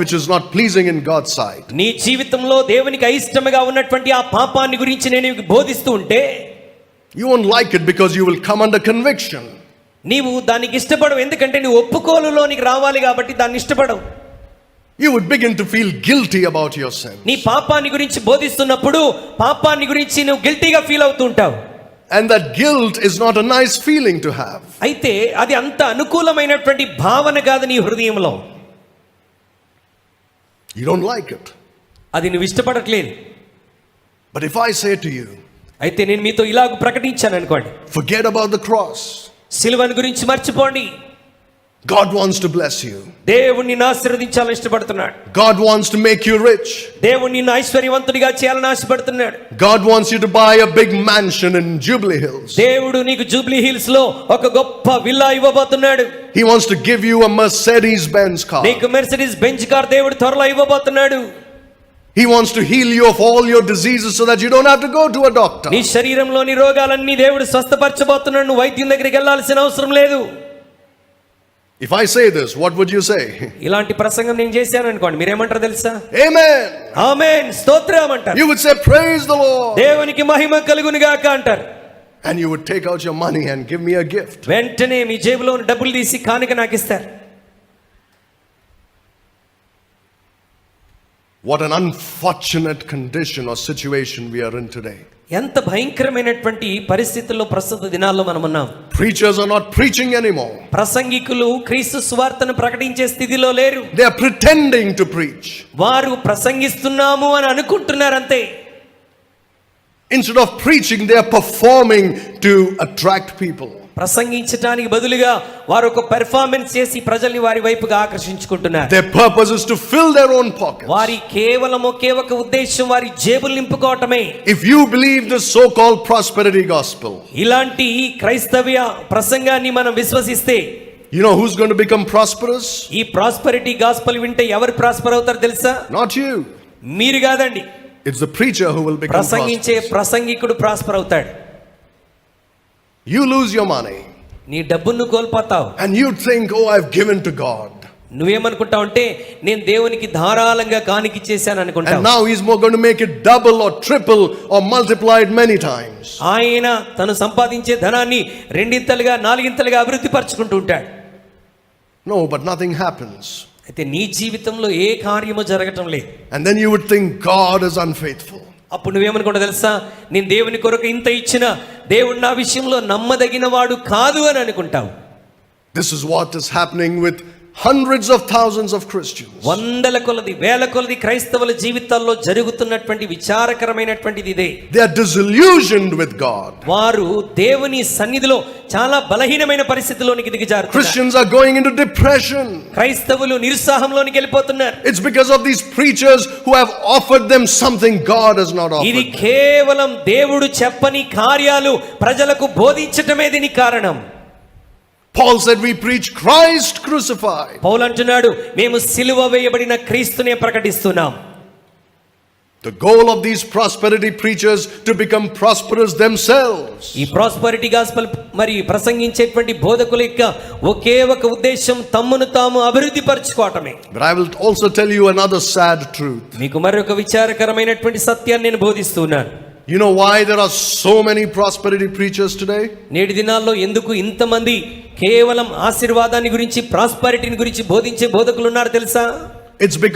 which is not pleasing in God's sight. నీ జీవితంలో దేవునికి అయిష్టంగా ఉన్నటువంటి ఆ పాపాన్ని గురించి నేను బోధిస్తూ ఉంటే you won't like it because you will come under conviction. నీవు దానికి ఇష్టపడవు, ఎందుకంటే నువ్వు ఒప్పుకోలులోనికి రావాలి కాబట్టి దాన్ని ఇష్టపడవు. You would begin to feel guilty about your sin. నీ పాపాన్ని గురించి బోధిస్తున్నప్పుడు పాపాన్ని గురించి నువ్వు గిల్టీగా ఫీల్ అవుతూ ఉంటావు. And that guilt is not a nice feeling to have. అయితే అది అంత అనుకూలమైనటువంటి భావన కాదు నీ హృదయంలో. You don't like it. అది నువ్వు ఇష్టపడట్లేదు. But if I say to you, అయితే నేను మీతో ఇలాగ ప్రకటించాను అనుకోండి, forget about the cross. సిలువను గురించి మర్చిపోండి. God wants to bless you. దేవుడు నిన్ను ఆశీర్వదించాలని ఇష్టపడుతున్నాడు. God wants to make you rich. దేవుడు నిన్ను ఐశ్వర్యవంతుడిగా చేయాలని ఆశపడుతున్నాడు. God wants you to buy a big mansion in Jubilee Hills. దేవుడు నీకు జూబ్లీ హిల్స్ లో ఒక గొప్ప విల్లా ఇవ్వబోతున్నాడు. He wants to give you a Mercedes-Benz car. నీకు మెర్సిడీస్ బెంజ్ కార్ దేవుడు త్వరలో ఇవ్వబోతున్నాడు. He wants to heal you of all your diseases so that you don't have to go to a doctor. నీ శరీరంలోని రోగాలన్నీ దేవుడు స్వస్థపరచబోతున్నాడు. నువ్వు వైద్యం దగ్గరికి వెళ్ళాల్సిన అవసరం లేదు. If I say this, what would you say? ఇలాంటి ప్రసంగం నేను చేశాను అనుకోండి, మీరేమంటారు తెలుసా? Amen. ఆమేన్, స్తోత్రం అంటారు. You would say praise the Lord. దేవునికి మహిమ కలుగును గాక అంటారు. And you would take out your money and give me a gift. వెంటనే మీ జేబులో డబ్బులు తీసి కానుక నాకు ఇస్తారు. What an unfortunate condition or situation we are in today. ఎంత భయంకరమైనటువంటి పరిస్థితుల్లో ప్రస్తుత దినాల్లో మనం ఉన్నాం. Preachers are not preaching anymore. ప్రసంగికులు క్రీస్తు సువార్తను ప్రకటించే స్థితిలో లేరు. They are pretending to preach. వారు ప్రసంగిస్తున్నాము అని అనుకుంటున్నారు అంతే. Instead of preaching, they are performing to attract people. ప్రసంగించడానికి బదులుగా వారు ఒక పెర్ఫార్మెన్స్ చేసి ప్రజల్ని వారి వైపుగా ఆకర్షించుకుంటున్నారు. Their purpose is to fill their own pockets. వారి కేవలం ఒకే ఒక ఉద్దేశం వారి జేబులు నింపుకోవటమే. If you believe the so-called prosperity gospel, ఇలాంటి క్రైస్తవ్య ప్రసంగాన్ని మనం విశ్వసిస్తే, you know who's going to become prosperous? ఈ ప్రాస్పెరిటీ గాస్పెల్ వింటే ఎవరు ప్రాస్పర్ అవుతారు తెలుసా? Not you. మీరు కాదండి. It's the preacher who will become ప్రసంగించే prosperous. ప్రసంగికుడు ప్రాస్పర్ అవుతాడు. You lose your money. నీ డబ్బును కోల్పోతావు. And you think, oh, I've given to God. నువ్వేమనుకుంటావు అంటే నేను దేవునికి ధారాళంగా కానుక చేశాను అనుకుంటావు. And now he's more going to make it double or triple or multiplied many times. ఆయన తను సంపాదించే ధనాన్ని రెండింతలుగా నాలుగింతలుగా అభివృద్ధి పరుచుకుంటూ ఉంటాడు. No, but nothing happens. అయితే నీ జీవితంలో ఏ కార్యము జరగటం లేదు. And then you would think God is unfaithful. అప్పుడు నువ్వేమనుకుంటా తెలుసా? నేను దేవుని కొరకు ఇంత ఇచ్చిన దేవుడు నా విషయంలో నమ్మదగిన వాడు కాదు అని అనుకుంటావు. This is what is happening with hundreds of thousands of Christians. వందల కొలది వేల కొలది క్రైస్తవుల జీవితాల్లో జరుగుతున్నటువంటి విచారకరమైనటువంటిది ఇదే. They are disillusioned with God. వారు దేవుని సన్నిధిలో చాలా బలహీనమైన పరిస్థితిలోనికి దిగజారుతున్నారు. Christians are going into depression. క్రైస్తవులు నిరుత్సాహంలోనికి వెళ్ళిపోతున్నారు. It's because of these preachers who have offered them something God has not offered. ఇది కేవలం దేవుడు చెప్పని కార్యాలు ప్రజలకు బోధించటమే దీనికి కారణం. Paul said we preach Christ crucified. పౌలు అంటున్నాడు, మేము సిలువ వేయబడిన క్రీస్తునే ప్రకటిస్తున్నాం. The goal of these prosperity preachers to become prosperous themselves. ఈ ప్రాస్పెరిటీ గాస్పెల్ మరి ప్రసంగించేటువంటి బోధకుల యొక్క ఒకే ఒక ఉద్దేశం తమ్మును తాము అభివృద్ధి పరచుకోవటమే. But I will also tell you another sad truth. మీకు మరొక విచారకరమైనటువంటి సత్యాన్ని నేను బోధిస్తున్నాను. You know why there are so many prosperity preachers today? నేటి దినాల్లో ఎందుకు ఇంతమంది కేవలం ఆశీర్వాదాన్ని గురించి ప్రాస్పెరిటీని గురించి బోధించే బోధకులు ఉన్నారు తెలుసా? It's because